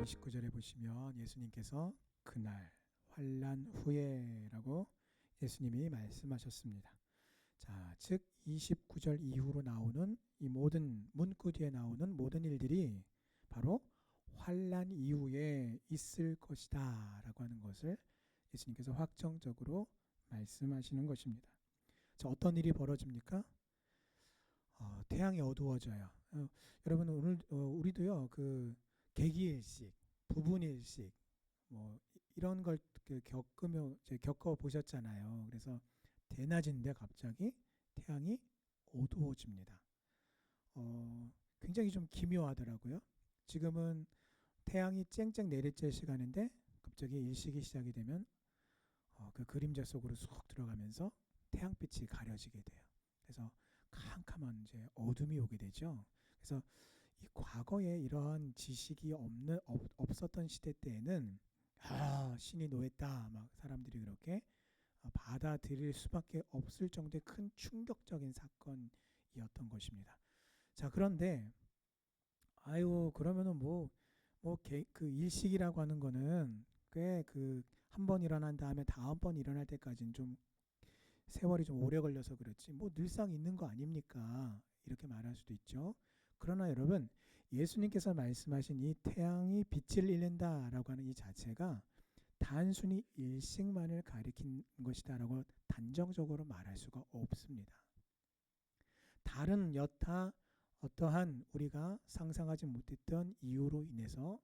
29절에 보시면 예수님께서 그날 환난 후에라고 예수님이 말씀하셨습니다. 자, 즉 29절 이후로 나오는 이 모든 문구 뒤에 나오는 모든 일들이 바로 환난 이후에 있을 것이다 라고 하는 것을 예수님께서 확정적으로 말씀하시는 것입니다. 자, 어떤 일이 벌어집니까? 태양이 어두워져요. 여러분 오늘 우리도요 그 개기일식, 부분일식 뭐 이런 걸 겪으며 겪어 보셨잖아요. 그래서 대낮인데 갑자기 태양이 어두워집니다. 굉장히 좀 기묘하더라고요. 지금은 태양이 쨍쨍 내리쬐 시간인데 갑자기 일식이 시작이 되면 그 그림자 속으로 쑥 들어가면서 태양빛이 가려지게 돼요. 그래서 캄캄한 이제 어둠이 오게 되죠. 그래서 이 과거에 이러한 지식이 없었던 시대 때에는 신이 노했다 막 사람들이 그렇게 받아들일 수밖에 없을 정도의 큰 충격적인 사건이었던 것입니다. 자, 그런데 그러면은 그 일식이라고 하는 거는 꽤 그 한 번 일어난 다음에 다음번 일어날 때까지는 좀 세월이 좀 오래 걸려서 그렇지 뭐 늘상 있는 거 아닙니까? 이렇게 말할 수도 있죠. 그러나 여러분, 예수님께서 말씀하신 이 태양이 빛을 잃는다라고 하는 이 자체가 단순히 일식만을 가리킨 것이다라고 단정적으로 말할 수가 없습니다. 다른 여타 어떠한 우리가 상상하지 못했던 이유로 인해서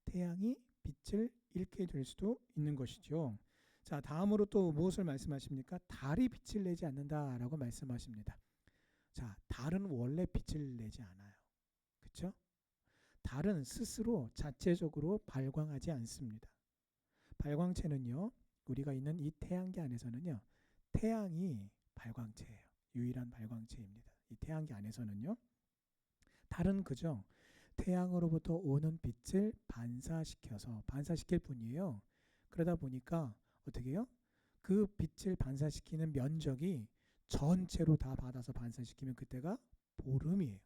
태양이 빛을 잃게 될 수도 있는 것이죠. 자, 다음으로 또 무엇을 말씀하십니까? 달이 빛을 내지 않는다라고 말씀하십니다. 자, 달은 원래 빛을 내지 않아요. 그렇죠? 달은 스스로 자체적으로 발광하지 않습니다. 발광체는요, 우리가 있는 이 태양계 안에서는요, 태양이 발광체예요. 유일한 발광체입니다. 이 태양계 안에서는요, 달은 그저 태양으로부터 오는 빛을 반사시킬 뿐이에요. 그러다 보니까 어떻게 해요? 그 빛을 반사시키는 면적이 전체로 다 받아서 반사시키면 그때가 보름이에요.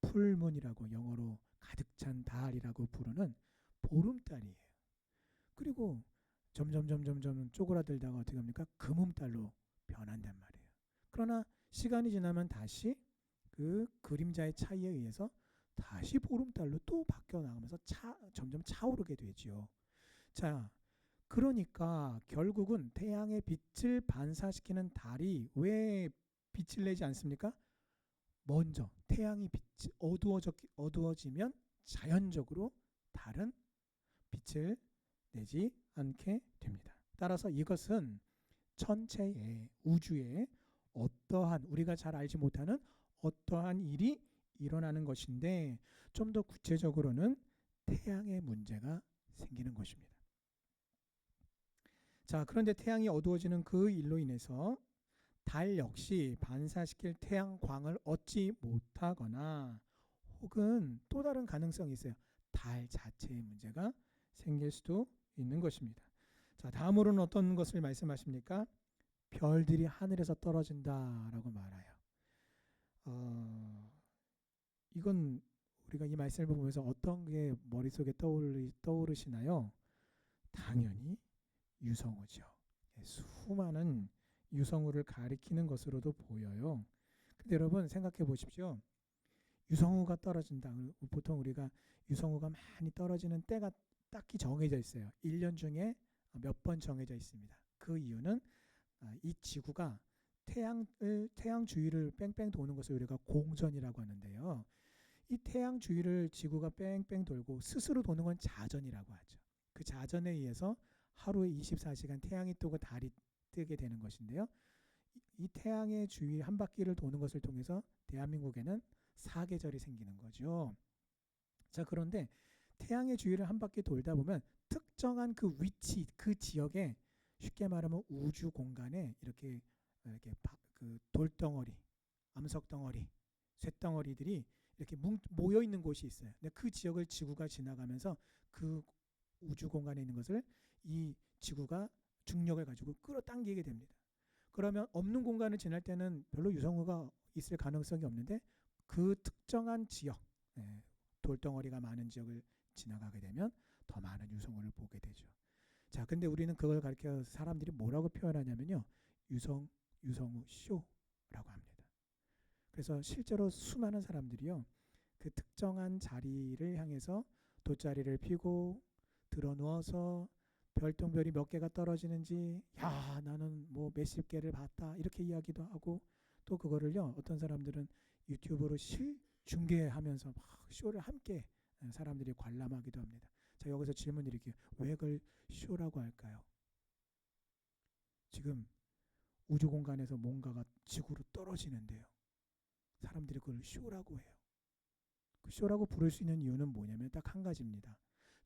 풀문이라고 영어로 가득 찬 달이라고 부르는 보름달이에요. 그리고 점점 쪼그라들다가 어떻게 합니까? 금음달로 변한단 말이에요. 그러나 시간이 지나면 다시 그 그림자의 차이에 의해서 다시 보름달로 또 바뀌어 나가면서 점점 차오르게 되지요. 자, 그러니까 결국은 태양의 빛을 반사시키는 달이 왜 빛을 내지 않습니까? 먼저 태양이 어두워지면 자연적으로 달은 빛을 내지 않게 됩니다. 따라서 이것은 천체의 우주에 어떠한 우리가 잘 알지 못하는 어떠한 일이 일어나는 것인데 좀 더 구체적으로는 태양의 문제가 생기는 것입니다. 자, 그런데 태양이 어두워지는 그 일로 인해서 달 역시 반사시킬 태양광을 얻지 못하거나 혹은 또 다른 가능성이 있어요. 달 자체의 문제가 생길 수도 있는 것입니다. 자, 다음으로는 어떤 것을 말씀하십니까? 별들이 하늘에서 떨어진다라고 말해요. 이건 우리가 이 말씀을 보면서 어떤 게 머릿속에 떠오르시나요? 당연히 유성우죠. 수많은 유성우를 가리키는 것으로도 보여요. 근데 여러분 생각해 보십시오. 유성우가 떨어진다. 보통 우리가 유성우가 많이 떨어지는 때가 딱히 정해져 있어요. 1년 중에 몇 번 정해져 있습니다. 그 이유는 이 지구가 태양 주위를 뺑뺑 도는 것을 우리가 공전이라고 하는데요. 이 태양 주위를 지구가 뺑뺑 돌고 스스로 도는 건 자전이라고 하죠. 그 자전에 의해서 하루에 24시간 태양이 뜨고 달이 뜨게 되는 것인데요. 이 태양의 주위 한 바퀴를 도는 것을 통해서 대한민국에는 사계절이 생기는 거죠. 자, 그런데 태양의 주위를 한 바퀴 돌다 보면 특정한 그 위치, 그 지역에 쉽게 말하면 우주 공간에 이렇게 그 돌덩어리, 암석덩어리, 쇳덩어리들이 이렇게 모여 있는 곳이 있어요. 근데 그 지역을 지구가 지나가면서 그 우주 공간에 있는 것을 이 지구가 중력을 가지고 끌어당기게 됩니다. 그러면 없는 공간을 지날 때는 별로 유성우가 있을 가능성이 없는데 그 특정한 지역, 돌덩어리가 많은 지역을 지나가게 되면 더 많은 유성우를 보게 되죠. 자, 근데 우리는 그걸 가리켜 사람들이 뭐라고 표현하냐면요. 유성우 쇼라고 합니다. 그래서 실제로 수많은 사람들이요. 그 특정한 자리를 향해서 돗자리를 피고 들어 누워서 별똥별이 몇 개가 떨어지는지 야 나는 뭐 몇십 개를 봤다 이렇게 이야기도 하고 또 그거를요 어떤 사람들은 유튜브로 실중계하면서 막 쇼를 함께 사람들이 관람하기도 합니다. 자 여기서 질문 드릴게요. 왜 그걸 쇼라고 할까요? 지금 우주 공간에서 뭔가가 지구로 떨어지는데요. 사람들이 그걸 쇼라고 해요. 그 쇼라고 부를 수 있는 이유는 뭐냐면 딱 한 가지입니다.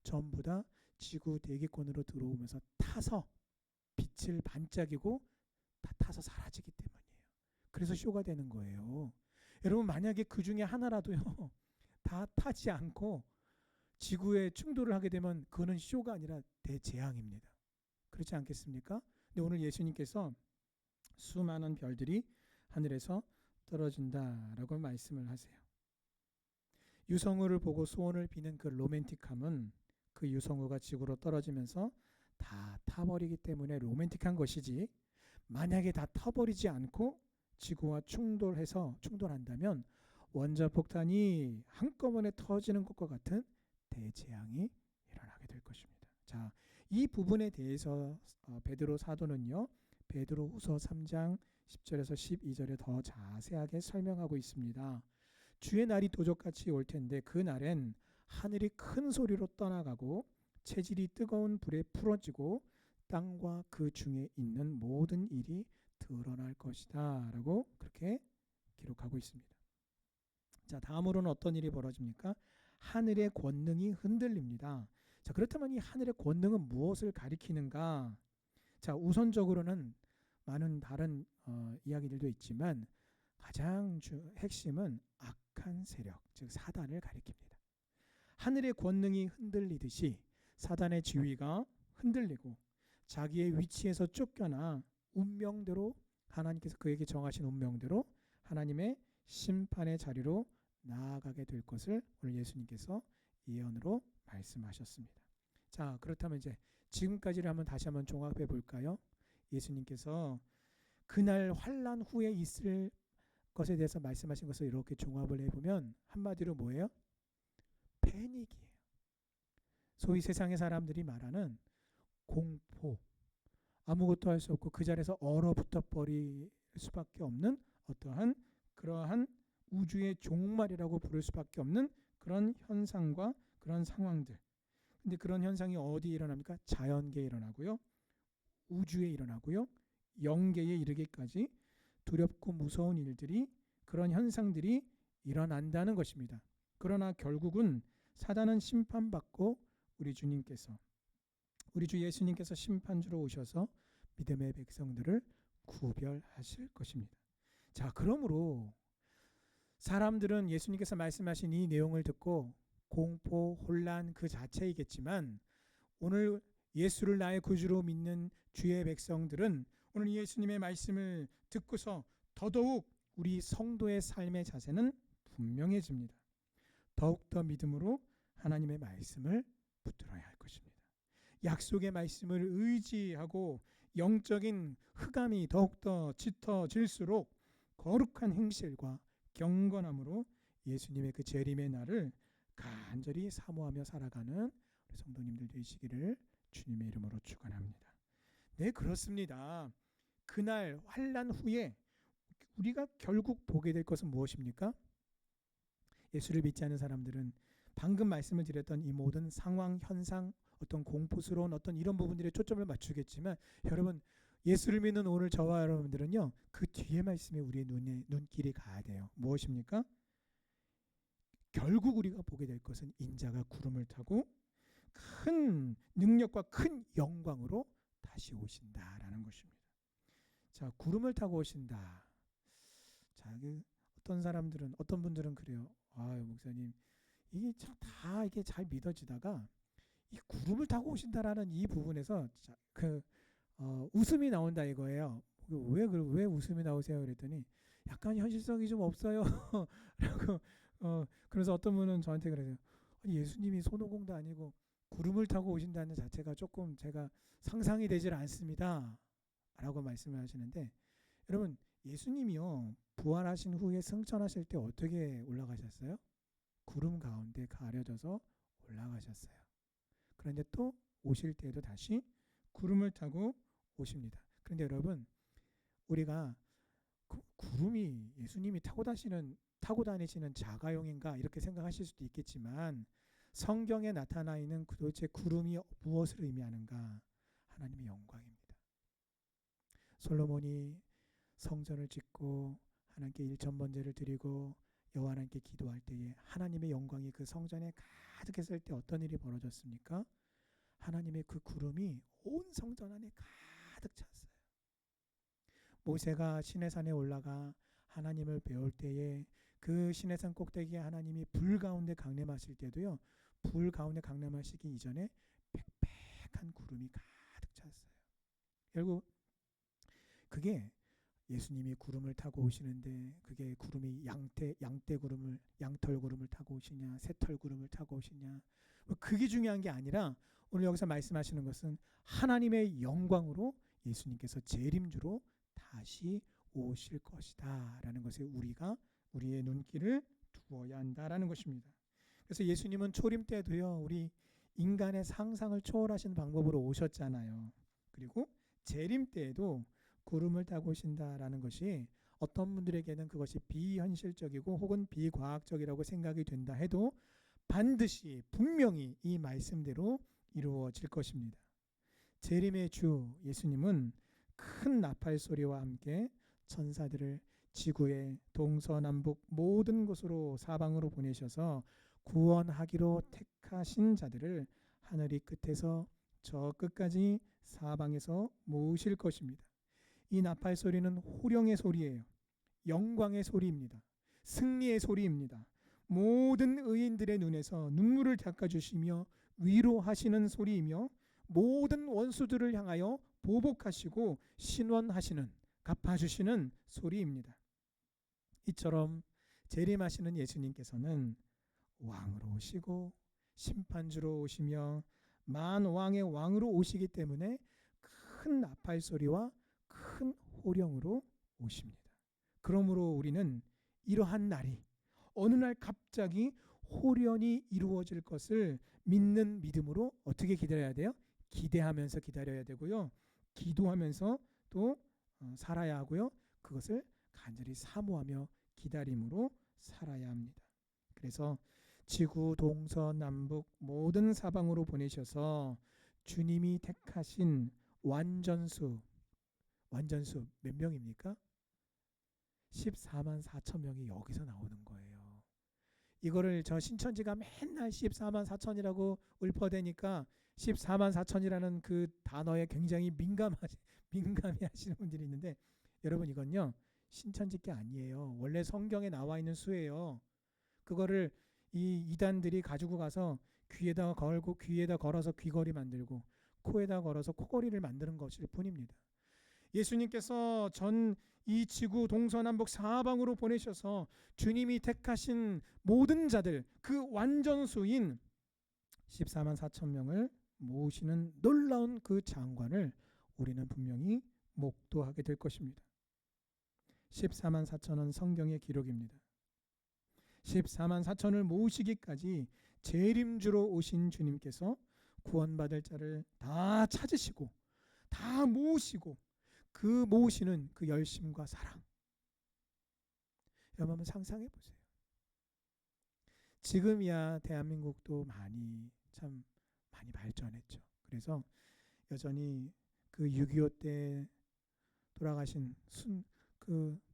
전부 다 지구 대기권으로 들어오면서 타서 빛을 반짝이고 다 타서 사라지기 때문이에요. 그래서 쇼가 되는 거예요. 여러분 만약에 그 중에 하나라도요 다 타지 않고 지구에 충돌을 하게 되면 그거는 쇼가 아니라 대재앙입니다. 그렇지 않겠습니까? 근데 오늘 예수님께서 수많은 별들이 하늘에서 떨어진다라고 말씀을 하세요. 유성우를 보고 소원을 비는 그 로맨틱함은 그 유성우가 지구로 떨어지면서 다 타버리기 때문에 로맨틱한 것이지 만약에 다 타버리지 않고 지구와 충돌한다면 원자폭탄이 한꺼번에 터지는 것과 같은 대재앙이 일어나게 될 것입니다. 자, 이 부분에 대해서 베드로 사도는요. 베드로후서 3장 10절에서 12절에 더 자세하게 설명하고 있습니다. 주의 날이 도적같이 올 텐데 그 날엔 하늘이 큰 소리로 떠나가고 체질이 뜨거운 불에 풀어지고 땅과 그 중에 있는 모든 일이 드러날 것이다 라고 그렇게 기록하고 있습니다. 자 다음으로는 어떤 일이 벌어집니까? 하늘의 권능이 흔들립니다. 자 그렇다면 이 하늘의 권능은 무엇을 가리키는가? 자 우선적으로는 많은 다른 이야기들도 있지만 가장 핵심은 악한 세력, 즉 사단을 가리킵니다. 하늘의 권능이 흔들리듯이 사단의 지위가 흔들리고 자기의 위치에서 쫓겨나 운명대로 하나님께서 그에게 정하신 운명대로 하나님의 심판의 자리로 나아가게 될 것을 오늘 예수님께서 예언으로 말씀하셨습니다. 자, 그렇다면 이제 지금까지를 다시 한번 종합해 볼까요? 예수님께서 그날 환난 후에 있을 것에 대해서 말씀하신 것을 이렇게 종합을 해보면 한마디로 뭐예요? 패닉이에요. 소위 세상의 사람들이 말하는 공포, 아무것도 할 수 없고 그 자리에서 얼어붙어 버릴 수밖에 없는 어떠한 그러한 우주의 종말이라고 부를 수밖에 없는 그런 현상과 그런 상황들. 근데 그런 현상이 어디에 일어납니까? 자연계에 일어나고요. 우주에 일어나고요. 영계에 이르기까지 두렵고 무서운 일들이 그런 현상들이 일어난다는 것입니다. 그러나 결국은 사단은 심판받고 우리 주 예수님께서 심판주로 오셔서 믿음의 백성들을 구별하실 것입니다. 자, 그러므로 사람들은 예수님께서 말씀하신 이 내용을 듣고 공포, 혼란 그 자체이겠지만 오늘 예수를 나의 구주로 믿는 주의 백성들은 오늘 예수님의 말씀을 듣고서 더더욱 우리 성도의 삶의 자세는 분명해집니다. 더욱더 믿음으로 하나님의 말씀을 붙들어야 할 것입니다. 약속의 말씀을 의지하고 영적인 흑암이 더욱더 짙어질수록 거룩한 행실과 경건함으로 예수님의 그 재림의 날을 간절히 사모하며 살아가는 우리 성도님들 되시기를 주님의 이름으로 축원합니다. 네, 그렇습니다. 그날 환난 후에 우리가 결국 보게 될 것은 무엇입니까? 예수를 믿지 않는 사람들은 방금 말씀을 드렸던 이 모든 상황, 현상, 어떤 공포스러운 어떤 이런 부분들에 초점을 맞추겠지만 여러분 예수를 믿는 오늘 저와 여러분들은요 그 뒤에 말씀에 우리의 눈길이 가야 돼요. 무엇입니까? 결국 우리가 보게 될 것은 인자가 구름을 타고 큰 능력과 큰 영광으로 다시 오신다라는 것입니다. 자, 구름을 타고 오신다. 자, 어떤 분들은 그래요. 아유, 목사님, 이게 참 다 이게 잘 믿어지다가 이 구름을 타고 오신다라는 이 부분에서 웃음이 나온다 이거예요. 왜 웃음이 나오세요? 그랬더니 약간 현실성이 좀 없어요. 라고 그런 그래서 어떤 분은 저한테 그러세요. 아니, 예수님이 손오공도 아니고 구름을 타고 오신다는 자체가 조금 제가 상상이 되질 않습니다. 라고 말씀을 하시는데, 여러분, 예수님이요, 부활하신 후에 승천하실 때 어떻게 올라가셨어요? 구름 가운데 가려져서 올라가셨어요. 그런데 또 오실 때에도 다시 구름을 타고 오십니다. 그런데 여러분, 우리가 구름이 예수님이 타고 다니시는 자가용인가 이렇게 생각하실 수도 있겠지만, 성경에 나타나 있는 도대체 구름이 무엇을 의미하는가? 하나님의 영광입니다. 솔로몬이 성전을 짓고 하나님께 일천번제를 드리고 여호와 하나님께 기도할 때에 하나님의 영광이 그 성전에 가득했을 때 어떤 일이 벌어졌습니까? 하나님의 그 구름이 온 성전 안에 가득 찼어요. 모세가 시내산에 올라가 하나님을 배울 때에 그 시내산 꼭대기에 하나님이 불 가운데 강림하실 때도요, 불 가운데 강림하시기 이전에 빽빽한 구름이 가득 찼어요. 결국 그게 예수님이 구름을 타고 오시는데, 그게 구름이 양털 구름을 타고 오시냐, 새털 구름을 타고 오시냐, 그게 중요한 게 아니라 오늘 여기서 말씀하시는 것은 하나님의 영광으로 예수님께서 재림주로 다시 오실 것이다 라는 것에 우리의 눈길을 두어야 한다라는 것입니다. 그래서 예수님은 초림 때도요, 우리 인간의 상상을 초월하신 방법으로 오셨잖아요. 그리고 재림 때에도 구름을 타고 오신다라는 것이 어떤 분들에게는 그것이 비현실적이고 혹은 비과학적이라고 생각이 된다 해도 반드시 분명히 이 말씀대로 이루어질 것입니다. 재림의 주 예수님은 큰 나팔 소리와 함께 천사들을 지구의 동서남북 모든 곳으로 사방으로 보내셔서 구원하기로 택하신 자들을 하늘이 끝에서 저 끝까지 사방에서 모으실 것입니다. 이 나팔 소리는 호령의 소리예요. 영광의 소리입니다. 승리의 소리입니다. 모든 의인들의 눈에서 눈물을 닦아주시며 위로하시는 소리이며, 모든 원수들을 향하여 보복하시고 신원하시는, 갚아주시는 소리입니다. 이처럼 재림하시는 예수님께서는 왕으로 오시고 심판주로 오시며 만왕의 왕으로 오시기 때문에 큰 나팔 소리와 큰 호령으로 오십니다. 그러므로 우리는 이러한 날이 어느 날 갑자기 호련히 이루어질 것을 믿는 믿음으로 어떻게 기다려야 돼요? 기대하면서 기다려야 되고요. 기도하면서 또 살아야 하고요. 그것을 간절히 사모하며 기다림으로 살아야 합니다. 그래서 지구 동서남북 모든 사방으로 보내셔서 주님이 택하신 완전수 몇 명입니까? 14만 4천 명이 여기서 나오는 거예요. 이거를 저 신천지가 맨날 14만 4천이라고 읊어대니까 14만 4천이라는 그 단어에 굉장히 민감해 하시는 분들이 있는데, 여러분, 이건요 신천지 게 아니에요. 원래 성경에 나와 있는 수예요. 그거를 이 이단들이 가지고 가서 귀에다 걸어서 귀걸이 만들고 코에다 걸어서 코걸이를 만드는 것일 뿐입니다. 예수님께서 전 이 지구 동서남북 사방으로 보내셔서 주님이 택하신 모든 자들, 그 완전수인 14만 4천 명을 모으시는 놀라운 그 장관을 우리는 분명히 목도하게 될 것입니다. 14만 4천은 성경의 기록입니다. 14만 4천을 모으시기까지 재림주로 오신 주님께서 구원받을 자를 다 찾으시고 다 모으시고, 그 모으시는 그 열심과 사랑, 여러분 한번 상상해 보세요. 지금이야 대한민국도 많이 발전했죠. 그래서 여전히 그 6.25 때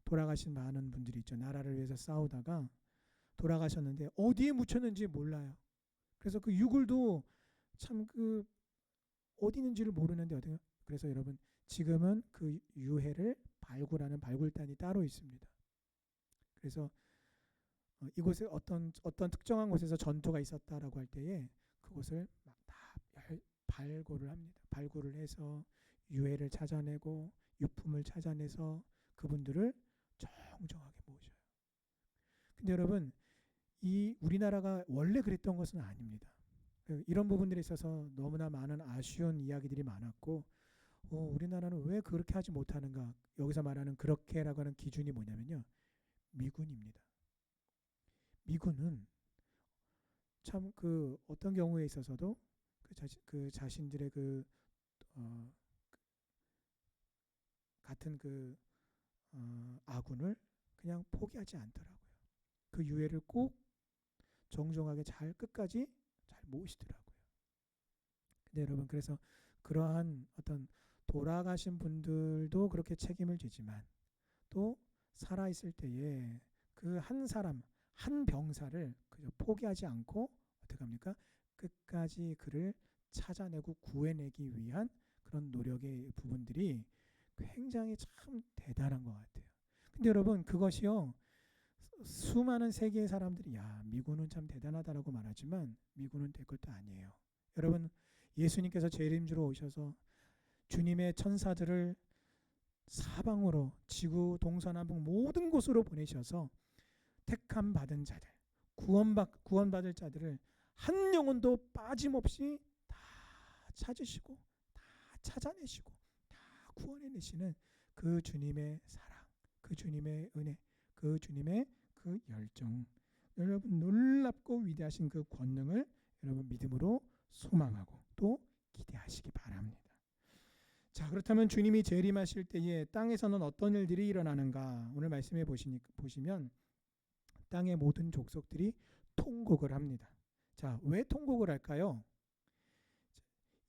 돌아가신 많은 분들이 있죠. 나라를 위해서 싸우다가 돌아가셨는데 어디에 묻혔는지 몰라요. 그래서 그 유골도 참 어디 있는지를 모르는데 그래서 여러분, 지금은 그 유해를 발굴하는 발굴단이 따로 있습니다. 그래서 이곳에 어떤 특정한 곳에서 전투가 있었다라고 할 때에 그곳을 막 다 발굴을 합니다. 발굴을 해서 유해를 찾아내고 유품을 찾아내서 그분들을 정정하게 모셔요. 근데 여러분, 이 우리나라가 원래 그랬던 것은 아닙니다. 이런 부분들에 있어서 너무나 많은 아쉬운 이야기들이 많았고, 우리나라는 왜 그렇게 하지 못하는가? 여기서 말하는 그렇게라고 하는 기준이 뭐냐면요, 미군입니다. 미군은 참 그 어떤 경우에 있어서도 그 자신들의 어, 같은 아군을 그냥 포기하지 않더라고요. 그 유해를 꼭 정정하게 잘 끝까지 잘 모시더라고요. 근데 여러분, 그래서 그러한 어떤 돌아가신 분들도 그렇게 책임을 지지만 또 살아있을 때에 그 한 사람, 한 병사를 그저 포기하지 않고 어떻게 합니까? 끝까지 그를 찾아내고 구해내기 위한 그런 노력의 부분들이 굉장히 참 대단한 것 같아요. 근데 여러분, 그것이요, 수많은 세계의 사람들이 야, 미군은 참 대단하다라고 말하지만 미군은 될 것도 아니에요. 여러분, 예수님께서 재림주로 오셔서 주님의 천사들을 사방으로 지구 동서남북 모든 곳으로 보내셔서 택함 받은 자들, 구원받을 자들을 한 영혼도 빠짐없이 다 찾으시고 다 찾아내시고 다 구원해내시는 그 주님의 사랑, 그 주님의 은혜, 그 주님의 그 열정, 여러분 놀랍고 위대하신 그 권능을 여러분 믿음으로 소망하고 또 기대하시기 바랍니다. 자, 그렇다면 주님이 재림하실 때에 땅에서는 어떤 일들이 일어나는가? 오늘 말씀해 보시면 땅의 모든 족속들이 통곡을 합니다. 자, 왜 통곡을 할까요?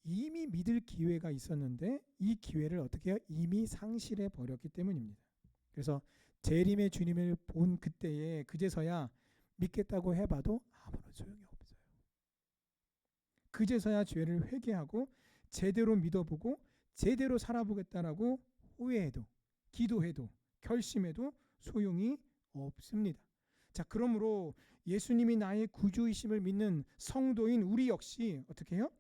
이미 믿을 기회가 있었는데 이 기회를 어떻게 해요? 이미 상실해 버렸기 때문입니다. 그래서 재림의 주님을 본 그때에 그제서야 믿겠다고 해봐도 아무런 소용이 없어요. 그제서야 죄를 회개하고 제대로 믿어보고 제대로 살아보겠다라고 후회해도 기도해도 결심해도 소용이 없습니다. 자, 그러므로 예수님이 나의 구주이심을 믿는 성도인 우리 역시 어떻게 해요?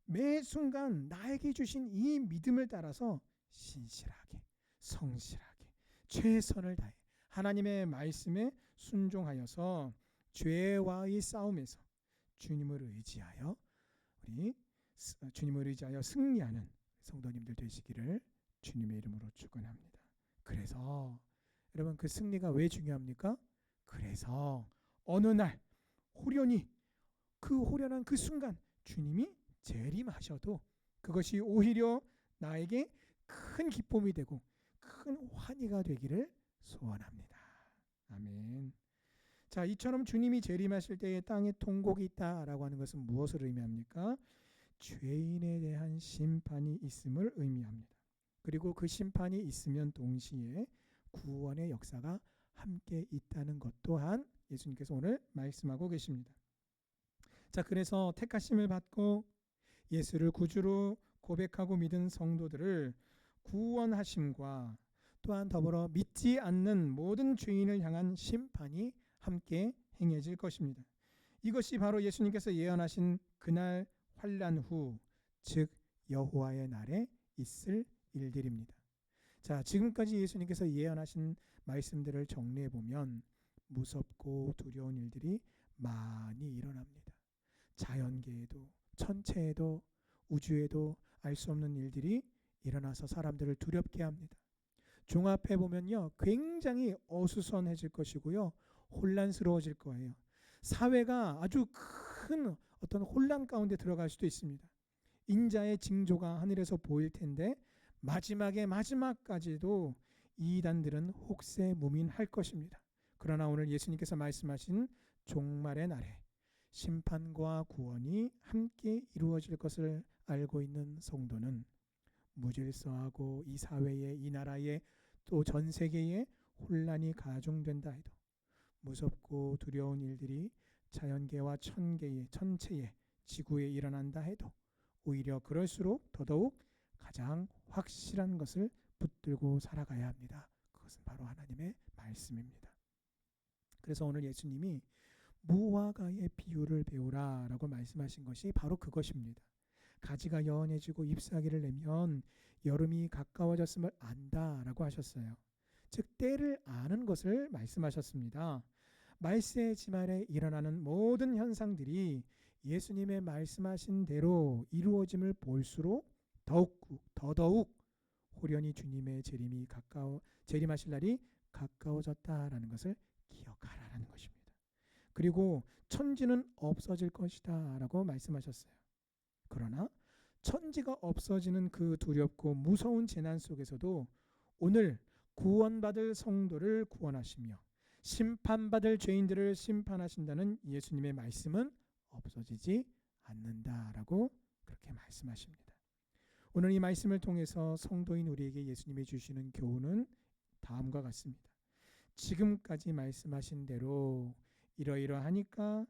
매 순간 나에게 주신 이 믿음을 따라서 신실하게, 성실하게, 최선을 다해 하나님의 말씀에 순종하여서 죄와의 싸움에서 주님을 의지하여 승리하는 성도님들 되시기를 주님의 이름으로 축원합니다. 그래서 여러분, 그 승리가 왜 중요합니까? 그래서 어느 날 호련한 그 순간 주님이 재림하셔도 그것이 오히려 나에게 큰 기쁨이 되고 큰 환희가 되기를 소원합니다. 아멘. 자, 이처럼 주님이 재림하실 때에 땅에 통곡이 있다라고 하는 것은 무엇을 의미합니까? 죄인에 대한 심판이 있음을 의미합니다. 그리고 그 심판이 있으면 동시에 구원의 역사가 함께 있다는 것 또한 예수님께서 오늘 말씀하고 계십니다. 자, 그래서 택하심을 받고 예수를 구주로 고백하고 믿은 성도들을 구원하심과 또한 더불어 믿지 않는 모든 죄인을 향한 심판이 함께 행해질 것입니다. 이것이 바로 예수님께서 예언하신 그날 환난 후, 즉 여호와의 날에 있을 일들입니다. 자, 지금까지 예수님께서 예언하신 말씀들을 정리해 보면 무섭고 두려운 일들이 많이 일어납니다. 자연계에도 천체에도 우주에도 알 수 없는 일들이 일어나서 사람들을 두렵게 합니다. 종합해 보면요, 굉장히 어수선해질 것이고요, 혼란스러워질 거예요. 사회가 아주 큰 어떤 혼란 가운데 들어갈 수도 있습니다. 인자의 징조가 하늘에서 보일 텐데 마지막까지도 이단들은 혹세무민할 것입니다. 그러나 오늘 예수님께서 말씀하신 종말의 날에 심판과 구원이 함께 이루어질 것을 알고 있는 성도는 무질서하고 이 사회에, 이 나라에, 또 전 세계에 혼란이 가중된다 해도, 무섭고 두려운 일들이 자연계와 천체에, 지구에 일어난다 해도 오히려 그럴수록 더더욱 가장 확실한 것을 붙들고 살아가야 합니다. 그것은 바로 하나님의 말씀입니다. 그래서 오늘 예수님이 무와 가의 비유를 배우라 라고 말씀하신 것이 바로 그것입니다. 가지가 연해지고 잎사귀를 내면 여름이 가까워졌음을 안다 라고 하셨어요. 즉 때를 아는 것을 말씀하셨습니다. 말세 지말에 일어나는 모든 현상들이 예수님의 말씀하신 대로 이루어짐을 볼수록 더더욱 호련히 주님의 재림하실 날이 가까워졌다라는 것을 기억하라는 것입니다. 그리고 천지는 없어질 것이다 라고 말씀하셨어요. 그러나 천지가 없어지는 그 두렵고 무서운 재난 속에서도 오늘 구원받을 성도를 구원하시며 심판받을 죄인들을 심판하신다는 예수님의 말씀은 없어지지 않는다라고 그렇게 말씀하십니다. 오늘 이 말씀을 통해서 성도인 우리에게 예수님이 주시는 교훈은 다음과 같습니다. 지금까지 말씀하신 대로 이러이러하니까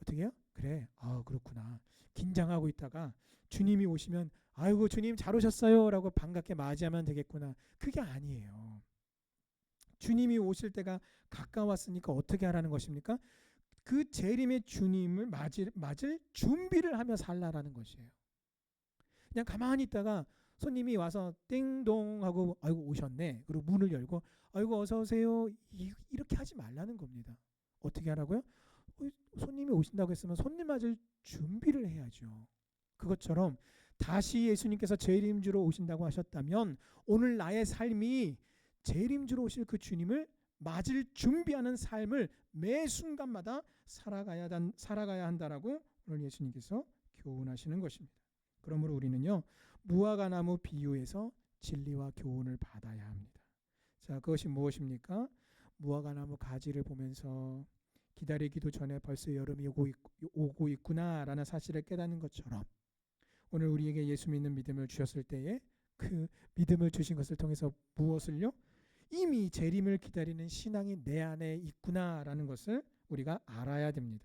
어떻게 해요? 그래, 그렇구나. 긴장하고 있다가 주님이 오시면 아이고 주님 잘 오셨어요 라고 반갑게 맞이하면 되겠구나. 그게 아니에요. 주님이 오실 때가 가까웠으니까 어떻게 하라는 것입니까? 그 재림의 주님을 맞을 준비를 하며 살라라는 것이에요. 그냥 가만히 있다가 손님이 와서 띵동 하고 아이고 오셨네. 그리고 문을 열고 아이고 어서 오세요. 이렇게 하지 말라는 겁니다. 어떻게 하라고요? 손님이 오신다고 했으면 손님 맞을 준비를 해야죠. 그것처럼 다시 예수님께서 재림주로 오신다고 하셨다면 오늘 나의 삶이 재림주로 오실 그 주님을 맞을 준비하는 삶을 매 순간마다 살아가야 한다라고 오늘 예수님께서 교훈하시는 것입니다. 그러므로 우리는요 무화과나무 비유에서 진리와 교훈을 받아야 합니다. 자, 그것이 무엇입니까? 무화과나무 가지를 보면서 기다리기도 전에 벌써 여름이 오고 있구나라는 사실을 깨닫는 것처럼 오늘 우리에게 예수 믿는 믿음을 주셨을 때에 그 믿음을 주신 것을 통해서 무엇을요? 이미 재림을 기다리는 신앙이 내 안에 있구나라는 것을 우리가 알아야 됩니다.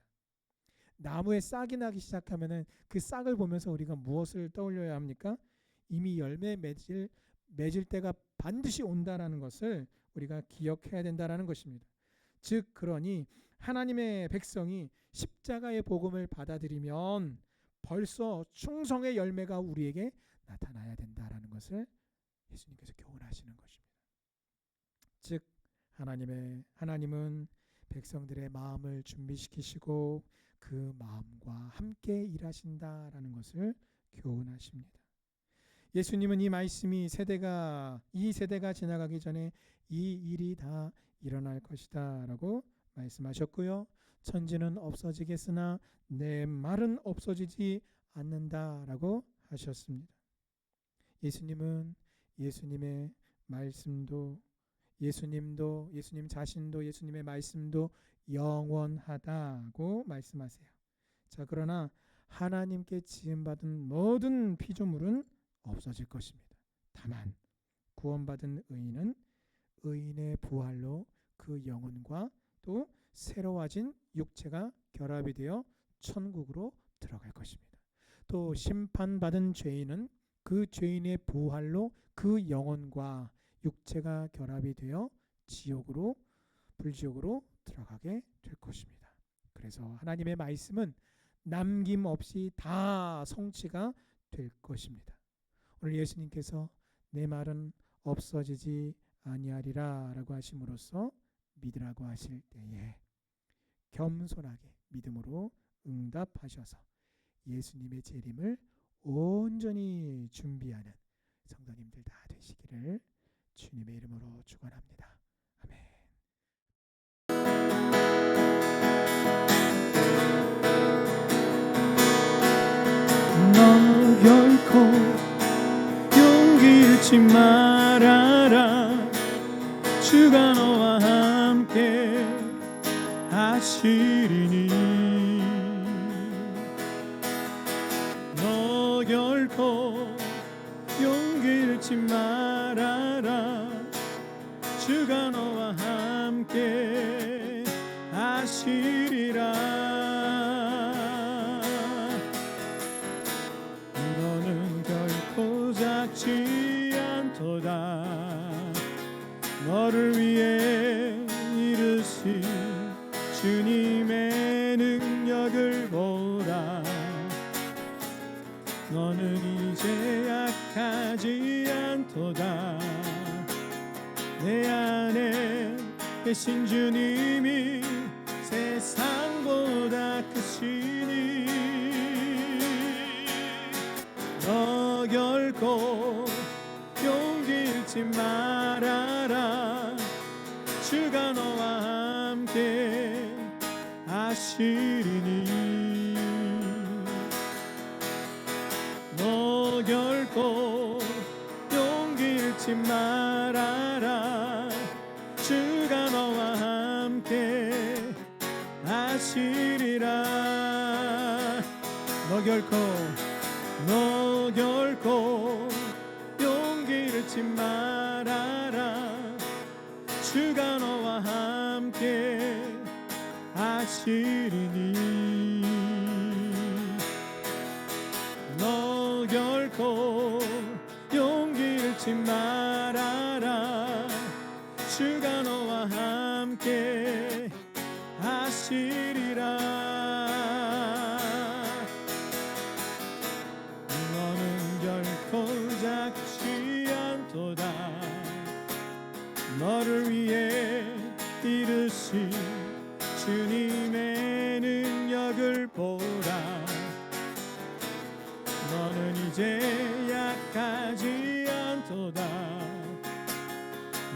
나무에 싹이 나기 시작하면은 그 싹을 보면서 우리가 무엇을 떠올려야 합니까? 이미 열매 맺을 때가 반드시 온다라는 것을 우리가 기억해야 된다라는 것입니다. 즉 그러니 하나님의 백성이 십자가의 복음을 받아들이면 벌써 충성의 열매가 우리에게 나타나야 된다라는 것을 예수님께서 교훈하시는 것입니다. 즉 하나님은 백성들의 마음을 준비시키시고 그 마음과 함께 일하신다라는 것을 교훈하십니다. 예수님은 이 말씀이 이 세대가 지나가기 전에 이 일이 다 일어날 것이다 라고 말씀하셨고요. 천지는 없어지겠으나 내 말은 없어지지 않는다라고 하셨습니다. 예수님은 예수님의 말씀도 예수님 자신도 예수님의 말씀도 영원하다고 말씀하세요. 자, 그러나 하나님께 지음받은 모든 피조물은 없어질 것입니다. 다만 구원받은 의인은 의인의 부활로 그 영혼과 또 새로워진 육체가 결합이 되어 천국으로 들어갈 것입니다. 또 심판받은 죄인은 그 죄인의 부활로 그 영혼과 육체가 결합이 되어 불지옥으로 들어가게 될 것입니다. 그래서 하나님의 말씀은 남김없이 다 성취가 될 것입니다. 오늘 예수님께서 내 말은 없어지지 아니하리라 라고 하심으로써 믿으라고 하실 때에 겸손하게 믿음으로 응답하셔서 예수님의 재림을 온전히 준비하는 성도님들 다 되시기를 주님의 이름으로 축원합니다. 아멘. 너 결코 용기 잃지 말아라. 주가 너와 함께 하시리니 너 결코 용기 잃지 말아라. 주가 너와 함께 하시리라. 너는 결코 작지 않도다. 너를 위해 이르신 주님의 능력을 보라. 너는 이제 약하지 않도다. 내 안에 계신 주님이 크시니 너 결코 용기 잃지 말아라. 주가 너와 함께 하시리니 너 결코 용기 잃지 말아라. 주가 너와 함께 하시리라. 너 결코 용기 잃지 말아라. 주가 너와 함께 하시리니 너 결코 용기 잃지 말아라. 주가 너와 함께 하시리라. 너는 결코 작지 않도다. 너를 위해 이르신 주님의 능력을 보라. 너는 이제 약하지 않도다.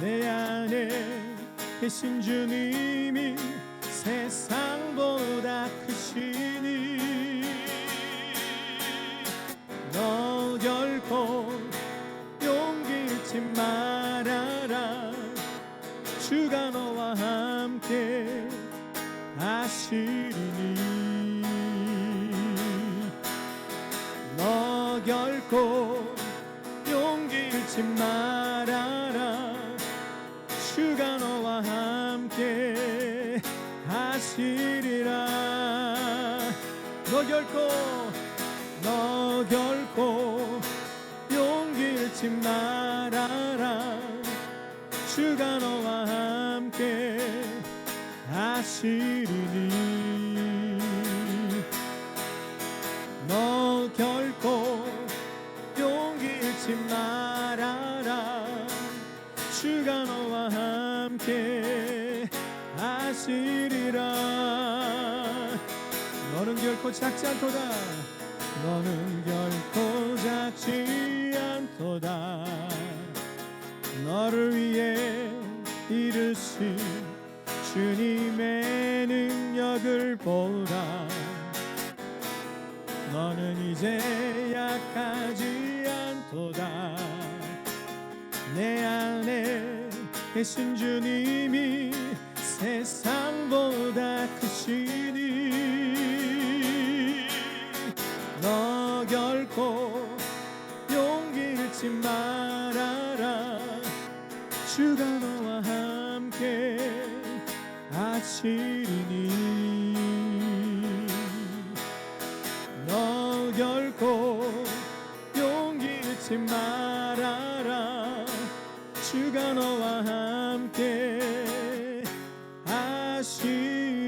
내 안에 계신 주님이 세상보다 크시니 너 결코 용기 잃지 말아라. 주가 너와 함께 하시리니 너 결코 용기 잃지 말아라. 주가 너와 함께 하시리라. 너 결코 용기 잃지 말아라. 주가 너와 함께 하시리니 너 결코 용기 잃지 말아라. 주가 너와 함께 하시리라. 너는 결코 작지 않도다. 너는 결코 작지 않도다. 너를 위해 이르신 주님의 능력을 보라. 너는 이제 약하지 않도다. 내 안에 계신 주님이 세상보다 크시니 너 결코 용기 잃지 말아라. 주가 너와 함께 하시리니 너 결코 용기 잃지 말아라. 주가 너와 함께 하시리라.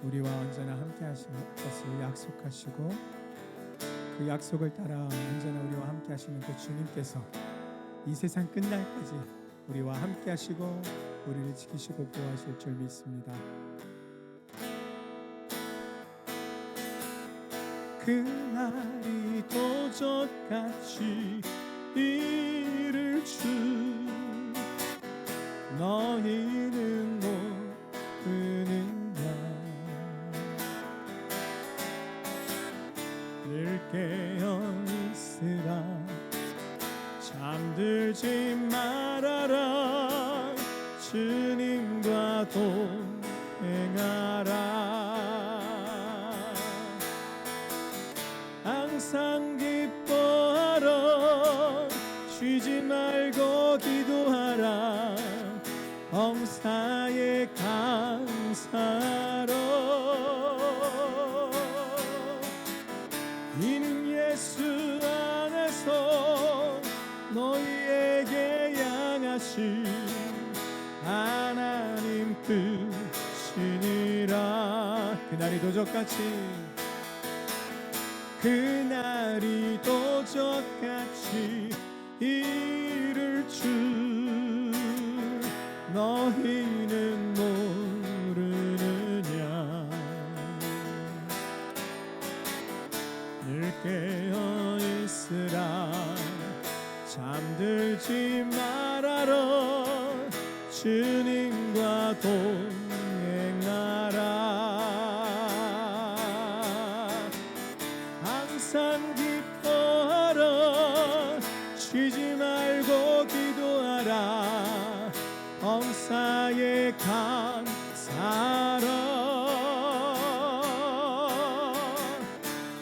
우리와 언제나 함께 하실 것을 약속하시고 그 약속을 따라 언제나 우리와 함께 하시는 그 주님께서 이 세상 끝날까지 우리와 함께 하시고 우리를 지키시고 보호하실 줄 믿습니다. 그날이 도적같이 이를 주 너희는 모르느냐. 늘 깨어있으라. 잠들지 말아라. 주님과 동행하라. 항상 기뻐하라. 쉬지 말고 기도하라. 범사에 감사하라. 이는 예수 안에서 너희에게 향하신 하나님의 도적같이 그날이 도적같이 이를 줄 너희는 모르느냐. 늘 깨어 있으라 잠들지 말아라 주님과 동행하라. 항상 기뻐하라 쉬지 말고 기도하라 범사에 감사하라.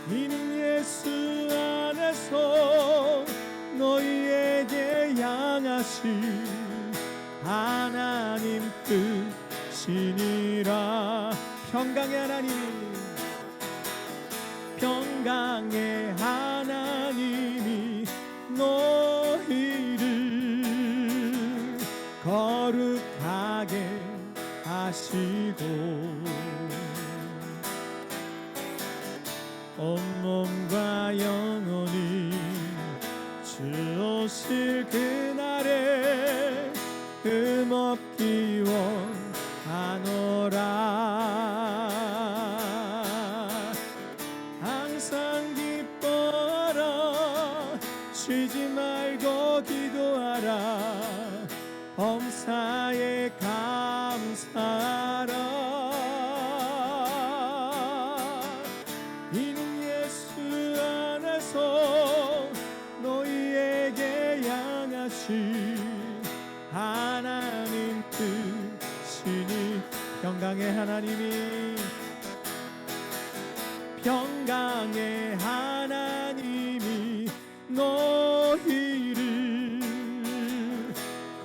이는 예수 안에서 너희에게 향하신 하나님 뜻이니라. 평강의 하나님, 평강의 하나님이 너희를 거룩하게 하시고 온몸과 영혼이 주 오실 그날에 흠없기 원하노라. 항상 기뻐하라 쉬지 말고 기도하라 범사에 감사하라. 이는 예수 안에서 너희에게 향하신 하나님 뜻이니. 평강의 하나님이, 평강의 하나님이 너희를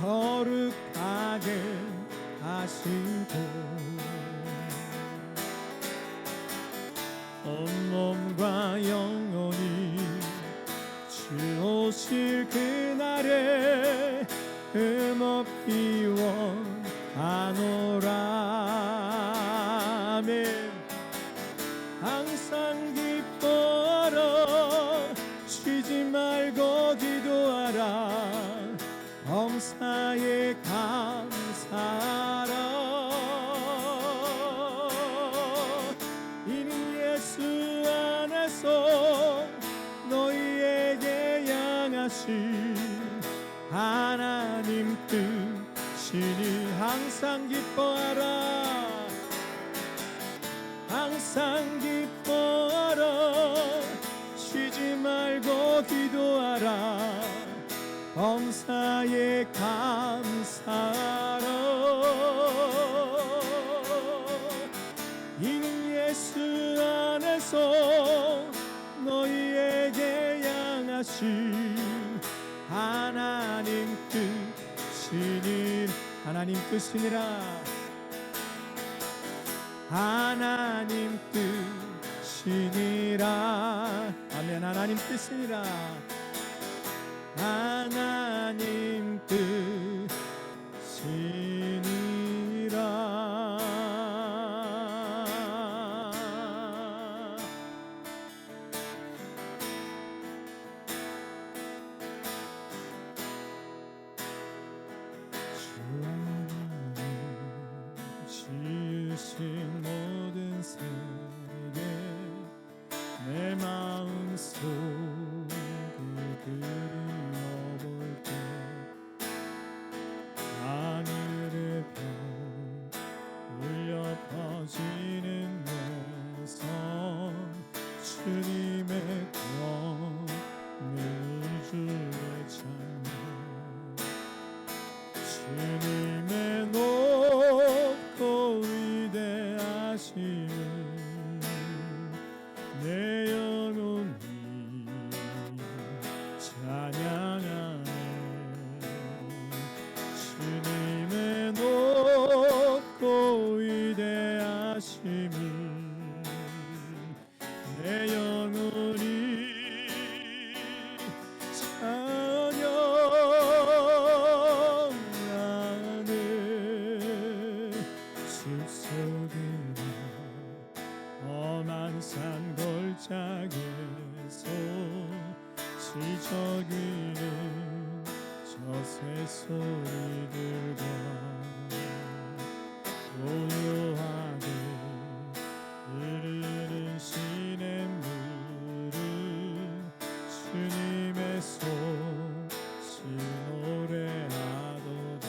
거룩하게 하시고 온몸과 영혼이 주 오실 그날에 흠없기 원하노라. 아멘. 항상 기뻐하라 쉬지 말고 기도하라 범사에 감사하라. 이는 예수 안에서 너희에게 향하신 하나님 뜻이니. 항상 기뻐하라 항상 기뻐하라 쉬지 말고 기도하라 범사에 감사하라. 이는 예수 안에서 너희에게 향하신 하나님 뜻이니. 하나님 뜻이니라. 하나님 뜻이니라. 아멘. 하나님 뜻이니라. 하나님 뜻이니라. 지으신 모든 세계 내 마음속에 그려볼 때 하늘의 별 울려 퍼지는 내 손 주님의 권능 주의 찬양 주님의 높고 위대하심을 내 영혼이 찬양하네. 주님의 높고 위대하심을 내 영혼이 저 귀는 저 새소리들과 고요하게 흐르는 시냇물은 주님의 손이 노래하도다.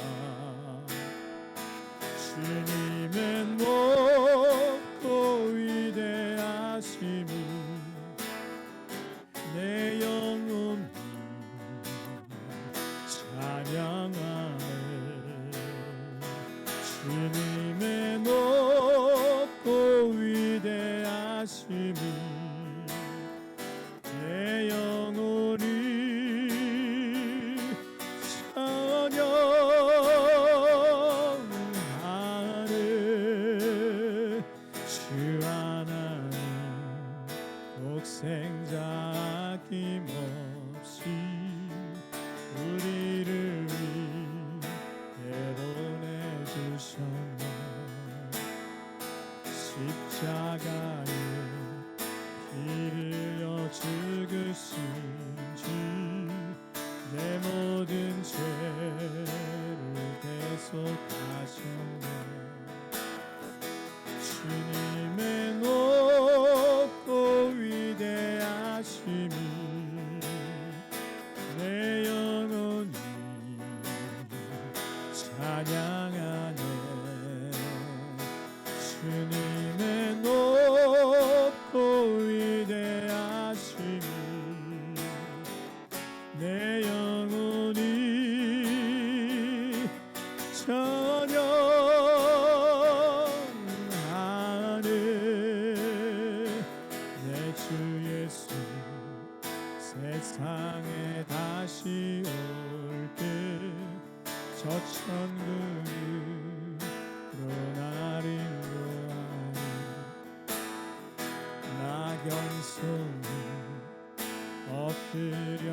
주님의 높고 위대하심을 내 영혼이 찬양하네. 주님의 높고 위대하심을 내 영혼이 찬양하네. 주 하나님 독생자 아낌없이 우리를 위해 보내주셨네. 십자가에 피 흘려 죽으신 주 내 모든 죄를 대속하셨네. 주님의 높고 위대하심을 내 영혼이 찬양하네. 주님의 높고 위대하심을 내 영혼이 찬양하네. 내 주 예수 세상에 다시 올 때 저 천국으로 날 인도하니 나 겸손히 엎드려